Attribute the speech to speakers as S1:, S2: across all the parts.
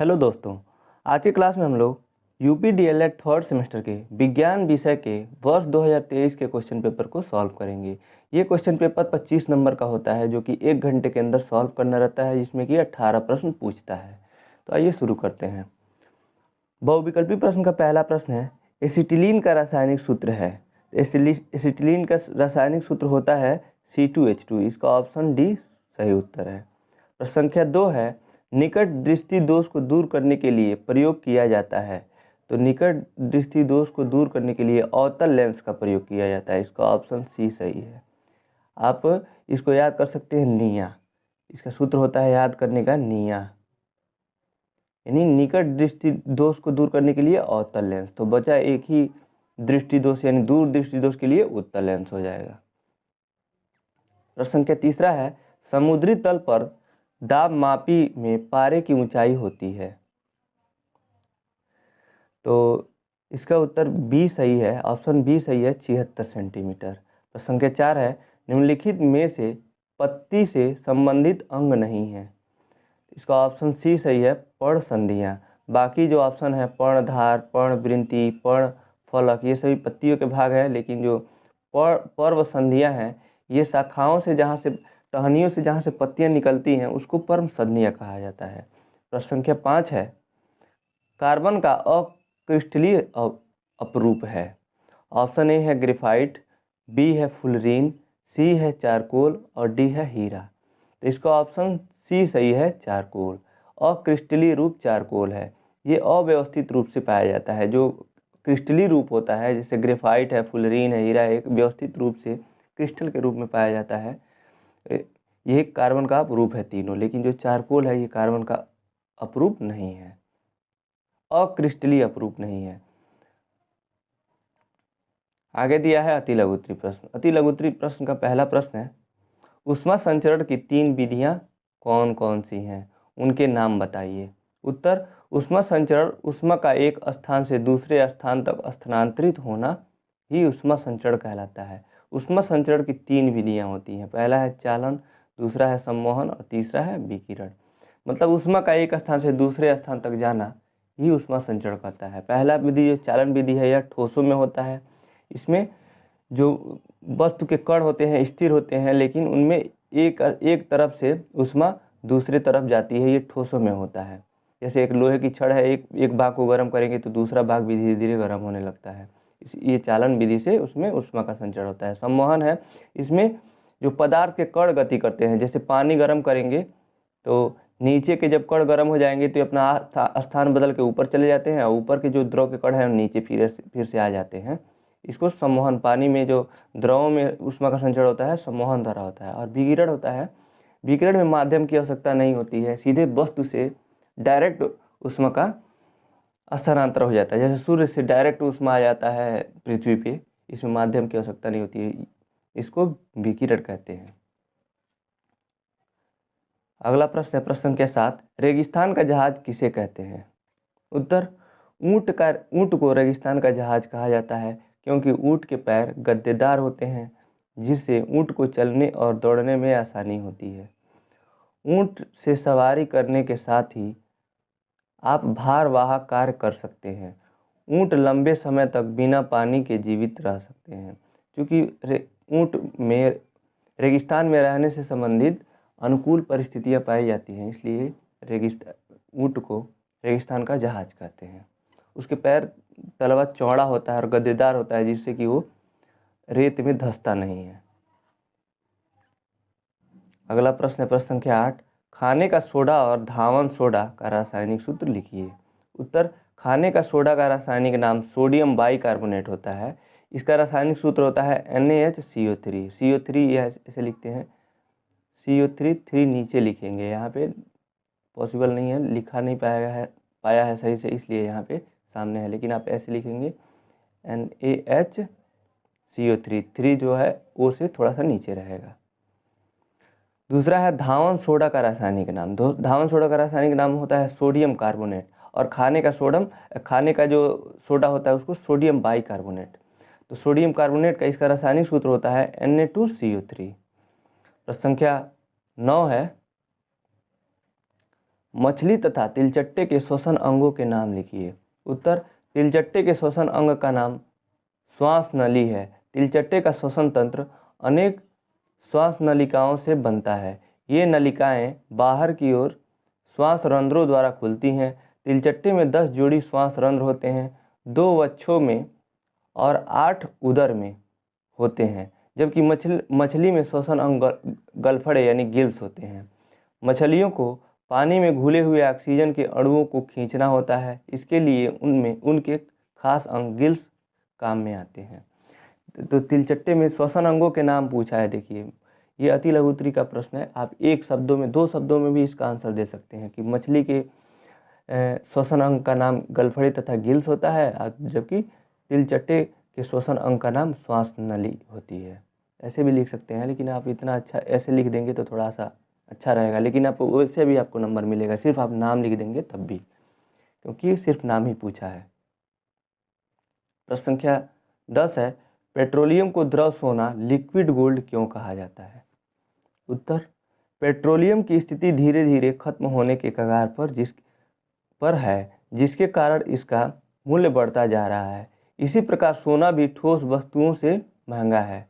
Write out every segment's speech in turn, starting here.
S1: Hello दोस्तों, आज की क्लास में हम लोग यूपी डीएलएड थर्ड सेमेस्टर के विज्ञान विषय के वर्ष 2023 के क्वेश्चन पेपर को सॉल्व करेंगे। ये क्वेश्चन पेपर 25 नंबर का होता है जो कि 1 घंटे के अंदर सॉल्व करना रहता है, जिसमें कि 18 प्रश्न पूछता है। तो आइए शुरू करते हैं। बहुविकल्पी प्रश्न का पहला प्रश्न है, एसिटिलीन का रासायनिक सूत्र है। एसिटिलीन का रासायनिक सूत्र होता है C2H2। इसका ऑप्शन डी सही उत्तर है। प्रश्न संख्या 2 है, निकट दृष्टि दोष को दूर करने के लिए प्रयोग किया जाता है। तो निकट दृष्टि दोष को दूर करने के लिए अवतल लेंस का प्रयोग किया जाता है। इसका ऑप्शन सी सही है। आप इसको याद कर सकते हैं, निया। इसका सूत्र होता है याद करने का निया, यानी निकट दृष्टि दोष को दूर करने के लिए अवतल लेंस। तो बचा एक ही दृष्टि दोष, यानी दूर दृष्टि दोष के लिए उत्तल लेंस हो जाएगा। प्रश्न संख्या तीसरा है, समुद्री तल पर दाब मापी में पारे की ऊंचाई होती है। तो इसका उत्तर बी सही है, ऑप्शन बी सही है, 76 सेंटीमीटर। प्रश्न संख्या 4 है, निम्नलिखित में से पत्ती से संबंधित अंग नहीं है। इसका ऑप्शन सी सही है, पर्ण संधियाँ। बाकी जो ऑप्शन है पर्णधार, पर्णवृंति, पर्ण फलक, ये सभी पत्तियों के भाग है, लेकिन जो पर्व संधियाँ हैं ये शाखाओं से, जहाँ से टहनियों से जहाँ से पत्तियाँ निकलती हैं उसको पर्व संधियाँ कहा जाता है। प्रश्न संख्या 5 है, कार्बन का अक्रिस्टलीय अपरूप है। ऑप्शन ए है ग्रेफाइट, बी है फुलरीन, सी है चारकोल और डी है हीरा। तो इसका ऑप्शन सी सही है, चारकोल। अक्रिस्टलीय रूप चारकोल है। ये अव्यवस्थित रूप से पाया जाता है। जो क्रिस्टलीय रूप होता है, जैसे ग्रेफाइट है, फुलरीन है, हीरा, एक व्यवस्थित रूप से क्रिस्टल के रूप में पाया जाता है। ये कार्बन का अपरूप है तीनों, लेकिन जो चारकोल है ये कार्बन का अपरूप नहीं है, अक्रिस्टलीय अपरूप नहीं है। आगे दिया है अति लघुत्तरीय प्रश्न। अति लघुत्तरीय प्रश्न का पहला प्रश्न है, ऊष्मा संचरण की 3 विधियां कौन कौन सी हैं, उनके नाम बताइए। उत्तर, ऊष्मा संचरण ऊष्मा का एक स्थान से दूसरे स्थान तक स्थानांतरित होना ही ऊष्मा संचरण कहलाता है। ऊष्मा संचरण की 3 विधियां होती हैं। पहला है चालन, दूसरा है सम्मोहन और तीसरा है विकिरण। मतलब ऊष्मा का एक स्थान से दूसरे स्थान तक जाना ही ऊष्मा संचरण कहता है। पहला विधि जो चालन विधि है, यह ठोसों में होता है। इसमें जो वस्तु के कण होते हैं स्थिर होते हैं, लेकिन उनमें एक तरफ से ऊष्मा दूसरे तरफ जाती है। ये ठोसों में होता है। जैसे एक लोहे की छड़ है, एक भाग को गर्म करेंगे तो दूसरा भाग भी धीरे धीरे गर्म होने लगता है। ये चालन विधि से उसमें ऊष्मा का संचरण होता है। सम्मोहन है, इसमें जो पदार्थ के कण गति करते हैं, जैसे पानी गर्म करेंगे तो नीचे के जब कण गर्म हो जाएंगे तो अपना स्थान बदल के ऊपर चले जाते हैं, और ऊपर के जो द्रव के कण हैं नीचे फिर से आ जाते हैं। इसको सम्मोहन, पानी में जो द्रवों में ऊष्मा का संचरण होता है सम्मोहन द्वारा होता है। और विकिरण होता है, विकिरण में माध्यम की आवश्यकता नहीं होती है, सीधे वस्तु से डायरेक्ट ऊष्मा का स्थानांतर हो जाता है। जैसे सूर्य से डायरेक्ट ऊष्मा आ जाता है पृथ्वी पे, इसमें माध्यम की आवश्यकता नहीं होती है, इसको विकिरण कहते हैं। अगला प्रश्न है प्रश्न संख्या 7, रेगिस्तान का जहाज किसे कहते हैं। उत्तर, ऊँट को रेगिस्तान का जहाज कहा जाता है, क्योंकि ऊँट के पैर गद्देदार होते हैं, जिससे ऊँट को चलने और दौड़ने में आसानी होती है। ऊँट से सवारी करने के साथ ही आप भारवाहक कार्य कर सकते हैं। ऊँट लंबे समय तक बिना पानी के जीवित रह सकते हैं। क्योंकि ऊँट में रेगिस्तान में रहने से संबंधित अनुकूल परिस्थितियां पाई जाती हैं, इसलिए ऊँट को रेगिस्तान का जहाज कहते हैं। उसके पैर तलवा चौड़ा होता है और गद्देदार होता है, जिससे कि वो रेत में धंसता नहीं है। अगला प्रश्न है प्रश्न संख्या 8, खाने का सोडा और धावन सोडा का रासायनिक सूत्र लिखिए। उत्तर, खाने का सोडा का रासायनिक नाम सोडियम बाइकार्बोनेट होता है। इसका रासायनिक सूत्र होता है NaHCO3। CO3 यह ऐसे लिखते हैं, CO3 नीचे लिखेंगे, यहाँ पे पॉसिबल नहीं है, लिखा नहीं पाया है सही से, इसलिए यहाँ पे सामने है, लेकिन आप ऐसे लिखेंगे NaHCO3। 3 जो है O से थोड़ा सा नीचे रहेगा। दूसरा है धावन सोडा का रासायनिक नाम। धावन सोडा का रासायनिक नाम होता है सोडियम कार्बोनेट, और खाने का जो सोडा होता है उसको सोडियम बाइकार्बोनेट। तो सोडियम कार्बोनेट का इसका रासायनिक सूत्र होता है Na2CO3। प्रश्न संख्या 9 है, मछली तथा तिलचट्टे के श्वसन अंगों के नाम लिखिए। उत्तर, तिलचट्टे के श्वसन अंग का नाम श्वास नली है। तिलचट्टे का श्वसन तंत्र अनेक श्वास नलिकाओं से बनता है। ये नलिकाएं बाहर की ओर श्वास रंध्रों द्वारा खुलती हैं। तिलचट्टे में 10 जोड़ी श्वास रंध्र होते हैं, 2 वक्षों में और 8 उदर में होते हैं, जबकि मछली में श्वसन अंग गलफड़े यानी गिल्स होते हैं। मछलियों को पानी में घुले हुए ऑक्सीजन के अणुओं को खींचना होता है, इसके लिए उनमें उनके खास अंग गिल्स काम में आते हैं। तो तिलचट्टे में श्वसन अंगों के नाम पूछा है। देखिए, ये अति लघु उत्तरी का प्रश्न है। आप एक शब्दों में, 2 शब्दों में भी इसका आंसर दे सकते हैं कि मछली के श्वसन अंग का नाम गलफड़े तथा गिल्स होता है, जबकि तिलचट्टे के श्वसन अंग का नाम श्वास नली होती है। ऐसे भी लिख सकते हैं, लेकिन आप इतना अच्छा ऐसे लिख देंगे तो थोड़ा सा अच्छा रहेगा, लेकिन आप वैसे भी आपको नंबर मिलेगा, सिर्फ आप नाम लिख देंगे तब भी, क्योंकि सिर्फ नाम ही पूछा है। प्रश्न संख्या 10 है, पेट्रोलियम को द्रव सोना लिक्विड गोल्ड क्यों कहा जाता है? उत्तर, पेट्रोलियम की स्थिति धीरे धीरे खत्म होने के कगार पर है, जिसके कारण इसका मूल्य बढ़ता जा रहा है। इसी प्रकार सोना भी ठोस वस्तुओं से महंगा है।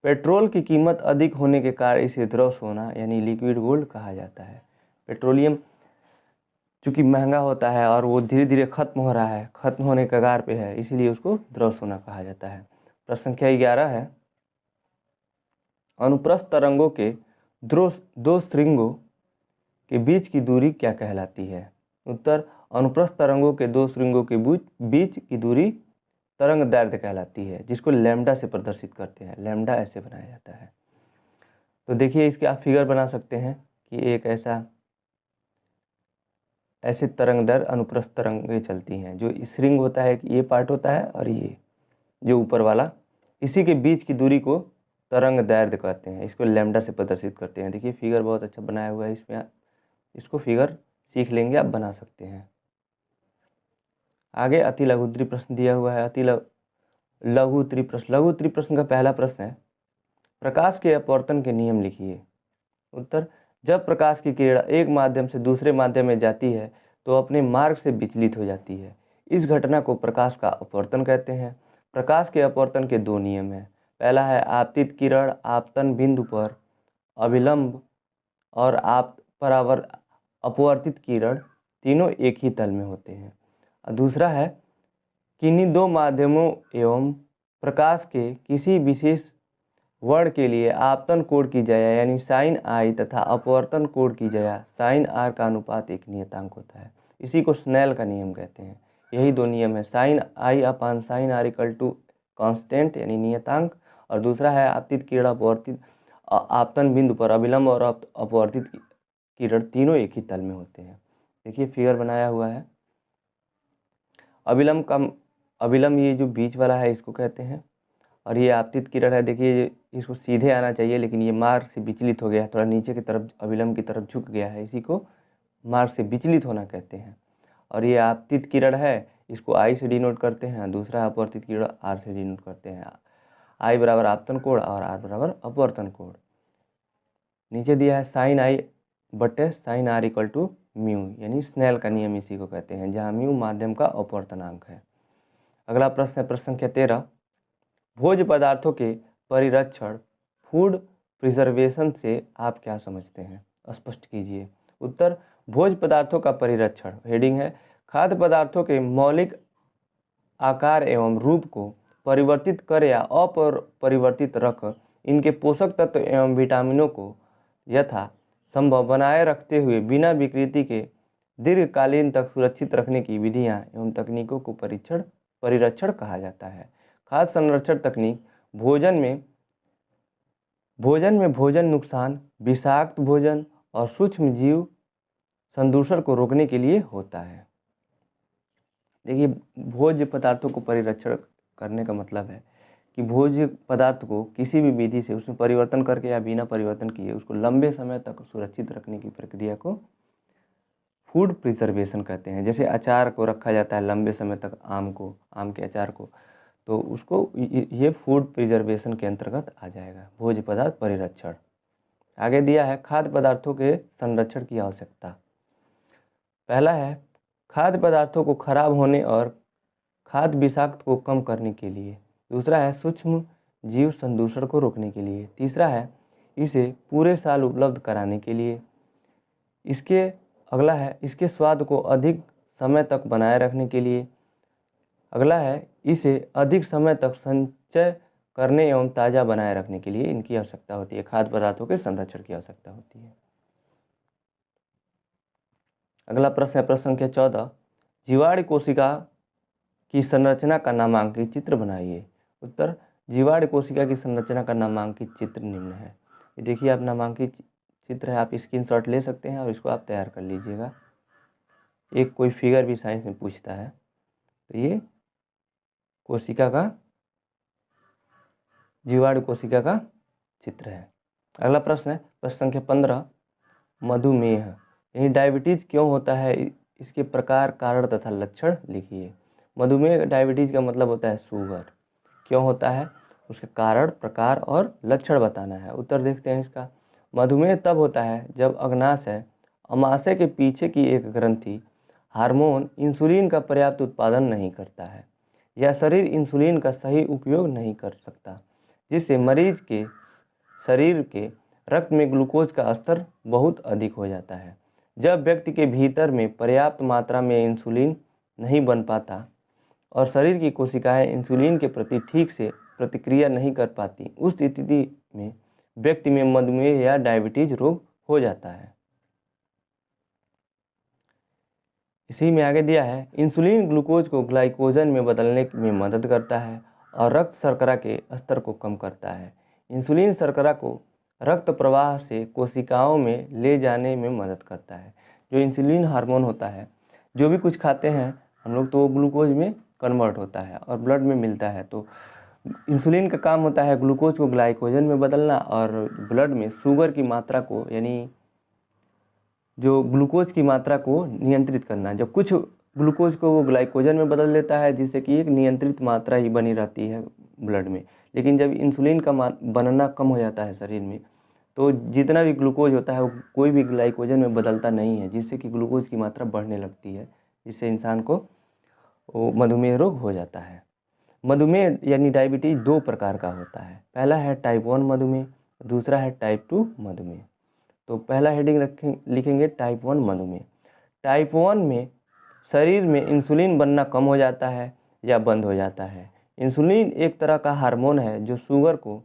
S1: पेट्रोल की कीमत अधिक होने के कारण इसे द्रव सोना यानी लिक्विड गोल्ड कहा जाता है। पेट्रोलियम चूँकि महंगा होता है और वो धीरे धीरे खत्म हो रहा है, खत्म होने के कगार पे है, इसीलिए उसको द्रव सोना कहा जाता है। प्रश्न संख्या 11 है, अनुप्रस्थ तरंगों के दो श्रृंगों के बीच की दूरी क्या कहलाती है? उत्तर, अनुप्रस्थ तरंगों के 2 श्रृंगों के बीच की दूरी तरंग दैर्ध्य कहलाती है, जिसको लैम्डा से प्रदर्शित करते हैं। लैम्डा ऐसे बनाया जाता है। तो देखिए, इसके आप फिगर बना सकते हैं कि एक ऐसे तरंग दैर्ध्य अनुप्रस्थ तरंगें चलती हैं। जो श्रृंग होता है, ये पार्ट होता है और ये जो ऊपर वाला, इसी के बीच की दूरी को तरंग दैर्ध्य कहते हैं। इसको लैम्डा से प्रदर्शित करते हैं। देखिए, फिगर बहुत अच्छा बनाया हुआ है इसमें, इसको फिगर सीख लेंगे आप बना सकते हैं। आगे अति लघु उत्तरी प्रश्न दिया हुआ है। अति लघु उत्तरी प्रश्न, लघु उत्तरी प्रश्न का पहला प्रश्न है, प्रकाश के अपवर्तन के नियम लिखिए। उत्तर, जब प्रकाश की किरण एक माध्यम से दूसरे माध्यम में जाती है तो अपने मार्ग से विचलित हो जाती है। इस घटना को प्रकाश का अपवर्तन कहते हैं। प्रकाश के अपवर्तन के 2 नियम हैं। पहला है, आपतित किरण आपतन बिंदु पर अभिलंब और अपवर्तित किरण तीनों एक ही तल में होते हैं। दूसरा है, किन्हीं 2 माध्यमों एवं प्रकाश के किसी विशेष वर्ण के लिए आपतन कोण की जया यानी साइन आई तथा अपवर्तन कोण की जया साइन आर का अनुपात एक नियतांक होता है। इसी को स्नेल का नियम कहते हैं। यही 2 नियम है, sine i upon sine r equal to constant यानी नियतांक, और दूसरा है आपतित किरण अपवर्तित आपतन बिंदु पर अभिलंब और अपवर्तित किरण तीनों एक ही तल में होते हैं। देखिए, फिगर बनाया हुआ है। अभिलंब ये जो बीच वाला है इसको कहते हैं, और ये आपतित किरण है। देखिए, इसको सीधे आना चाहिए, लेकिन ये मार्ग से विचलित हो गया है, थोड़ा नीचे की तरफ अभिलंब की तरफ झुक गया है, इसी को मार्ग से विचलित होना कहते हैं। और ये आपतित किरण है, इसको आई से डिनोट करते हैं, दूसरा अपवर्तित किरण आर से डिनोट करते हैं। आई बराबर आपतन कोण और आर बराबर अपवर्तन कोण। नीचे दिया है साइन आई बटे sine r equal to mu यानी स्नेल का नियम इसी को कहते हैं, जहाँ म्यू माध्यम का अपवर्तनांक है। अगला प्रश्न है प्रश्न संख्या 13, भोज्य पदार्थों के परिरक्षण फूड प्रिजर्वेशन से आप क्या समझते हैं? स्पष्ट कीजिए। उत्तर, भोज्य पदार्थों का परिरक्षण, हेडिंग है, खाद्य पदार्थों के मौलिक आकार एवं रूप को परिवर्तित कर या अपरिवर्तित रख इनके पोषक तत्व एवं विटामिनों को यथा संभव बनाए रखते हुए बिना विकृति के दीर्घकालीन तक सुरक्षित रखने की विधियां एवं तकनीकों को परिरक्षण कहा जाता है। खाद्य संरक्षण तकनीक भोजन में भोजन नुकसान, विषाक्त भोजन और सूक्ष्म जीव संदूषण को रोकने के लिए होता है। देखिए, भोज्य पदार्थों को परिरक्षण करने का मतलब है कि भोज्य पदार्थ को किसी भी विधि से उसमें परिवर्तन करके या बिना परिवर्तन किए उसको लंबे समय तक सुरक्षित रखने की प्रक्रिया को फूड प्रिजर्वेशन कहते हैं। जैसे अचार को रखा जाता है लंबे समय तक, आम के अचार को, तो उसको ये फूड प्रिजर्वेशन के अंतर्गत आ जाएगा, भोज्य पदार्थ परिरक्षण। आगे दिया है खाद्य पदार्थों के संरक्षण की आवश्यकता। पहला है खाद्य पदार्थों को खराब होने और खाद्य विषाक्त को कम करने के लिए। दूसरा है सूक्ष्म जीव संदूषण को रोकने के लिए। तीसरा है इसे पूरे साल उपलब्ध कराने के लिए। अगला है इसके स्वाद को अधिक समय तक बनाए रखने के लिए। अगला है इसे अधिक समय तक संचय करने एवं ताज़ा बनाए रखने के लिए इनकी आवश्यकता होती है, खाद्य पदार्थों के संरक्षण की आवश्यकता होती है। अगला प्रश्न है प्रश्न संख्या 14, जीवाणु कोशिका की संरचना का नामांकित चित्र बनाइए। उत्तर, जीवाणु कोशिका की संरचना का नामांकित चित्र निम्न है। ये देखिए आप नामांकित चित्र है, आप स्क्रीनशॉट ले सकते हैं और इसको आप तैयार कर लीजिएगा। एक कोई फिगर भी साइंस में पूछता है तो ये कोशिका का, जीवाणु कोशिका का चित्र है। अगला प्रश्न है प्रश्न संख्या 15, मधुमेह यानी डायबिटीज क्यों होता है, इसके प्रकार, कारण तथा लक्षण लिखिए। मधुमेह डायबिटीज का मतलब होता है शुगर। क्यों होता है, उसके कारण, प्रकार और लक्षण बताना है। उत्तर देखते हैं इसका। मधुमेह तब होता है जब अग्नाशय, अमाशय के पीछे की एक ग्रंथि हार्मोन इंसुलिन का पर्याप्त उत्पादन नहीं करता है या शरीर इंसुलिन का सही उपयोग नहीं कर सकता, जिससे मरीज के शरीर के रक्त में ग्लूकोज का स्तर बहुत अधिक हो जाता है। जब व्यक्ति के भीतर में पर्याप्त मात्रा में इंसुलिन नहीं बन पाता और शरीर की कोशिकाएं इंसुलिन के प्रति ठीक से प्रतिक्रिया नहीं कर पाती, उस स्थिति में व्यक्ति में मधुमेह या डायबिटीज रोग हो जाता है। इसी में आगे दिया है, इंसुलिन ग्लूकोज को ग्लाइकोजन में बदलने में मदद करता है और रक्त शर्करा के स्तर को कम करता है। इंसुलिन शर्करा को रक्त प्रवाह से कोशिकाओं में ले जाने में मदद करता है। जो इंसुलिन हार्मोन होता है, जो भी कुछ खाते हैं हम लोग तो वो ग्लूकोज में कन्वर्ट होता है और ब्लड में मिलता है। तो इंसुलिन का काम होता है ग्लूकोज को ग्लाइकोजन में बदलना और ब्लड में शुगर की मात्रा को, यानी जो ग्लूकोज की मात्रा को नियंत्रित करना। जब कुछ ग्लूकोज को वो ग्लाइकोजन में बदल लेता है जिससे कि एक नियंत्रित मात्रा ही बनी रहती है ब्लड में। लेकिन जब इंसुलिन का बनना कम हो जाता है शरीर में, तो जितना भी ग्लूकोज होता है वो कोई भी ग्लाइकोजन में बदलता नहीं है, जिससे कि ग्लूकोज की मात्रा बढ़ने लगती है, जिससे इंसान को मधुमेह रोग हो जाता है। मधुमेह यानी डायबिटीज 2 प्रकार का होता है। पहला है टाइप 1 मधुमेह, दूसरा है टाइप 2 मधुमेह। तो पहला हेडिंग लिखेंगे टाइप 1 मधुमेह। टाइप 1 में शरीर में इंसुलिन बनना कम हो जाता है या बंद हो जाता है। इंसुलिन एक तरह का हार्मोन है जो शुगर को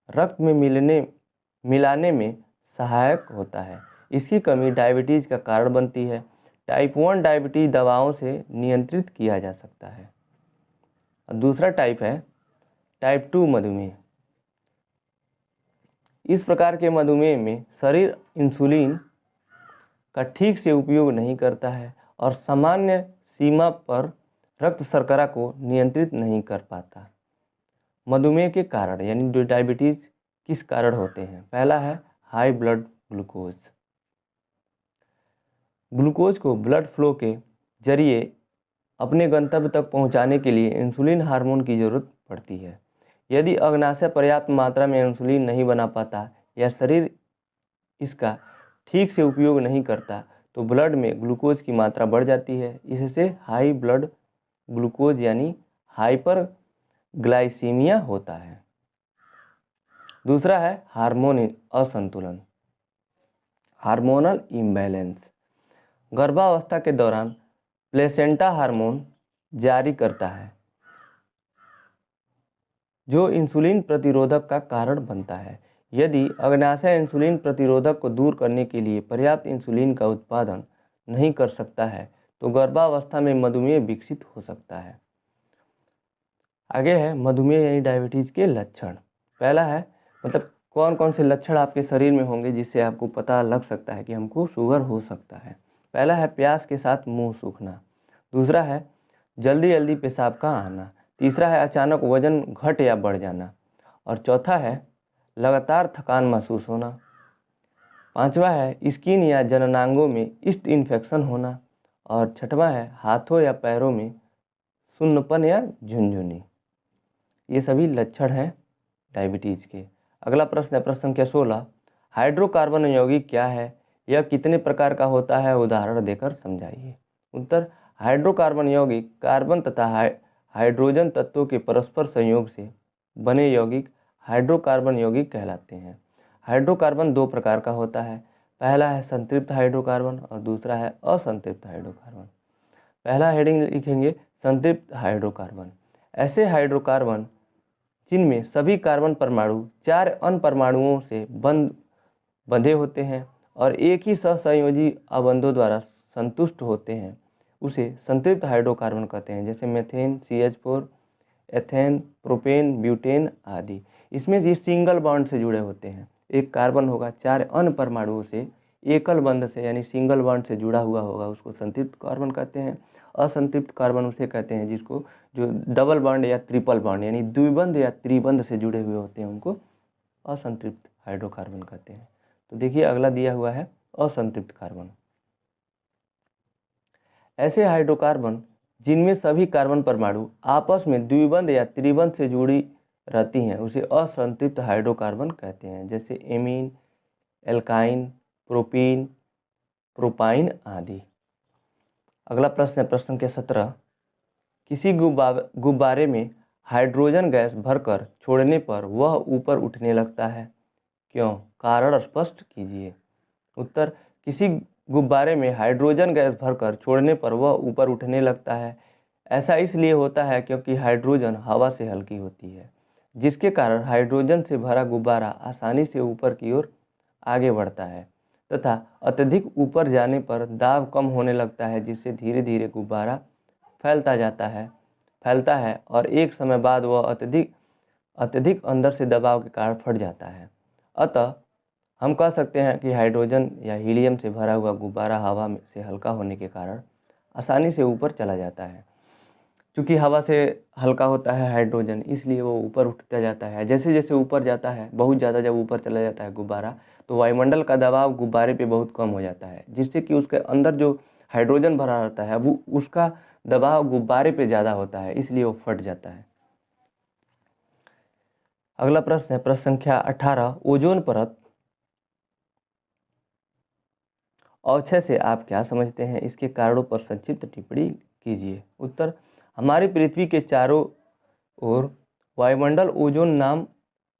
S1: रक्त में मिलाने में सहायक होता है। इसकी कमी डायबिटीज़ का कारण बनती है। टाइप 1 डायबिटीज़ दवाओं से नियंत्रित किया जा सकता है। दूसरा टाइप है टाइप 2 मधुमेह। इस प्रकार के मधुमेह में शरीर इंसुलिन का ठीक से उपयोग नहीं करता है और सामान्य सीमा पर रक्त शर्करा को नियंत्रित नहीं कर पाता। मधुमेह के कारण यानी डायबिटीज़ किस कारण होते हैं? पहला है हाई ब्लड ग्लूकोज। ग्लूकोज को ब्लड फ्लो के जरिए अपने गंतव्य तक पहुंचाने के लिए इंसुलिन हार्मोन की ज़रूरत पड़ती है। यदि अग्नाशय पर्याप्त मात्रा में इंसुलिन नहीं बना पाता या शरीर इसका ठीक से उपयोग नहीं करता तो ब्लड में ग्लूकोज की मात्रा बढ़ जाती है। इससे हाई ब्लड ग्लूकोज यानी हाइपर ग्लाइसीमिया होता है। दूसरा है हार्मोन असंतुलन, हार्मोनल इम्बैलेंस। गर्भावस्था के दौरान प्लेसेंटा हार्मोन जारी करता है जो इंसुलिन प्रतिरोधक का कारण बनता है। यदि अग्नाशय इंसुलिन प्रतिरोधक को दूर करने के लिए पर्याप्त इंसुलिन का उत्पादन नहीं कर सकता है तो गर्भावस्था में मधुमेह विकसित हो सकता है। आगे है मधुमेह यानी डायबिटीज़ के लक्षण। पहला है मतलब कौन कौन से लक्षण आपके शरीर में होंगे जिससे आपको पता लग सकता है कि हमको शुगर हो सकता है। पहला है प्यास के साथ मुंह सूखना। दूसरा है जल्दी जल्दी पेशाब का आना। तीसरा है अचानक वजन घट या बढ़ जाना। और चौथा है लगातार थकान महसूस होना। पांचवा है स्किन या जननांगों में ईस्ट इन्फेक्शन होना। और छठवां है हाथों या पैरों में सुन्नपन या झुनझुनी। ये सभी लक्षण हैं डायबिटीज़ के। अगला प्रश्न है प्रश्न संख्या 16, हाइड्रोकार्बन यौगिक क्या है, यह कितने प्रकार का होता है, उदाहरण देकर समझाइए। उत्तर, हाइड्रोकार्बन यौगिक कार्बन तथा हाइड्रोजन तत्वों के परस्पर संयोग से बने यौगिक हाइड्रोकार्बन यौगिक कहलाते हैं। हाइड्रोकार्बन दो प्रकार का होता है, पहला है संतृप्त हाइड्रोकार्बन और दूसरा है असंतृप्त हाइड्रोकार्बन। पहला हेडिंग लिखेंगे संतृप्त हाइड्रोकार्बन। ऐसे हाइड्रोकार्बन जिनमें सभी कार्बन परमाणु 4 अन्य परमाणुओं से बंधे होते हैं और एक ही सहसंयोजी अबंधों द्वारा संतुष्ट होते हैं, उसे संतृप्त हाइड्रोकार्बन कहते हैं। जैसे methane, CH4, ethane, propane, butane आदि। इसमें ये सिंगल बॉन्ड से जुड़े होते हैं। एक कार्बन होगा 4 अन्य परमाणुओं से एकल बंध से यानी सिंगल बॉन्ड से जुड़ा हुआ होगा, उसको संतृप्त कार्बन कहते हैं। असंतृप्त कार्बन उसे कहते हैं जिसको जो डबल बॉन्ड या ट्रिपल बॉन्ड यानी द्विबंध या त्रिबंध से जुड़े हुए होते हैं, उनको असंतृप्त हाइड्रोकार्बन कहते हैं। तो देखिए अगला दिया हुआ है असंतृप्त कार्बन। ऐसे हाइड्रोकार्बन जिनमें सभी कार्बन परमाणु आपस में द्विबंध या त्रिबंध से जुड़ी रहती हैं, उसे असंतृप्त हाइड्रोकार्बन कहते हैं। जैसे एमीन, एल्काइन, प्रोपीन, प्रोपाइन आदि। अगला प्रश्न है प्रश्न संख्या 17। किसी गुब्बारे में हाइड्रोजन गैस भरकर छोड़ने पर वह ऊपर उठने लगता है, क्यों? कारण स्पष्ट कीजिए। उत्तर, किसी गुब्बारे में हाइड्रोजन गैस भरकर छोड़ने पर वह ऊपर उठने लगता है। ऐसा इसलिए होता है क्योंकि हाइड्रोजन हवा से हल्की होती है, जिसके कारण हाइड्रोजन से भरा गुब्बारा आसानी से ऊपर की ओर आगे बढ़ता है तथा अत्यधिक ऊपर जाने पर दाब कम होने लगता है, जिससे धीरे धीरे गुब्बारा फैलता है और एक समय बाद वह अत्यधिक अंदर से दबाव के कारण फट जाता है। अतः हम कह सकते हैं कि हाइड्रोजन या हीलियम से भरा हुआ गुब्बारा हवा से हल्का होने के कारण आसानी से ऊपर चला जाता है। क्योंकि हवा से हल्का होता है हाइड्रोजन, इसलिए वो ऊपर उठता जाता है। जैसे जैसे ऊपर जाता है, बहुत ज़्यादा जब ऊपर चला जाता है गुब्बारा, तो वायुमंडल का दबाव गुब्बारे पे बहुत कम हो जाता है, जिससे कि उसके अंदर जो हाइड्रोजन भरा रहता है वो उसका दबाव गुब्बारे पे ज़्यादा होता है, इसलिए वो फट जाता है। अगला प्रश्न है प्रश्न संख्या 18। ओजोन परत अवक्षय से आप क्या समझते हैं? इसके कारणों पर संक्षिप्त टिप्पणी कीजिए। उत्तर, हमारी पृथ्वी के चारों ओर वायुमंडल ओजोन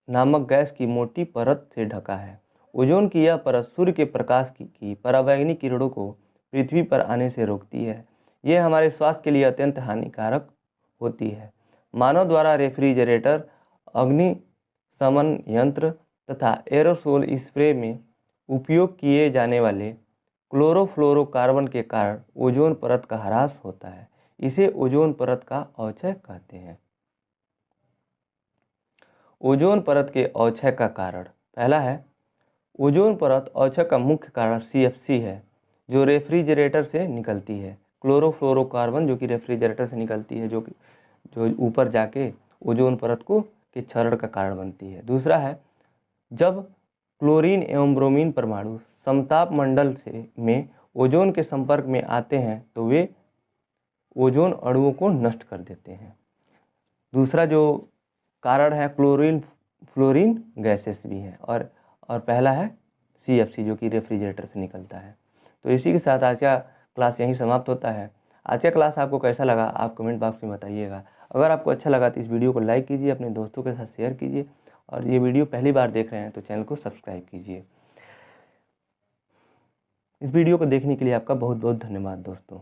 S1: नामक गैस की मोटी परत से ढका है। ओजोन की यह परत सूर्य के प्रकाश की पराबैंगनी किरणों को पृथ्वी पर आने से रोकती है। यह हमारे स्वास्थ्य के लिए अत्यंत हानिकारक होती है। मानव द्वारा रेफ्रिजरेटर, अग्निशमन यंत्र तथा एरोसोल स्प्रे में उपयोग किए जाने वाले क्लोरोफ्लोरोकार्बन के कारण ओजोन परत का ह्रास होता है। इसे ओजोन परत का अवक्षय कहते हैं। ओजोन परत के अवक्षय का कारण पहला है, ओजोन परत अवक्षय का मुख्य कारण CFC है, जो रेफ्रिजरेटर से निकलती है। क्लोरोफ्लोरोकार्बन जो कि रेफ्रिजरेटर से निकलती है, जो ऊपर जाके ओजोन परत के क्षरण का कारण बनती है। दूसरा है, जब क्लोरीन एवं ब्रोमीन परमाणु समताप मंडल में ओजोन के संपर्क में आते हैं तो वे ओजोन अणुओं को नष्ट कर देते हैं। दूसरा जो कारण है फ्लोरीन गैसेस भी हैं और पहला है CFC जो कि रेफ्रिजरेटर से निकलता है। तो इसी के साथ आज का क्लास यहीं समाप्त होता है। आज का क्लास आपको कैसा लगा आप कमेंट बॉक्स में बताइएगा। अगर आपको अच्छा लगा तो इस वीडियो को लाइक कीजिए, अपने दोस्तों के साथ शेयर कीजिए और ये वीडियो पहली बार देख रहे हैं तो चैनल को सब्सक्राइब कीजिए। इस वीडियो को देखने के लिए आपका बहुत बहुत धन्यवाद दोस्तों।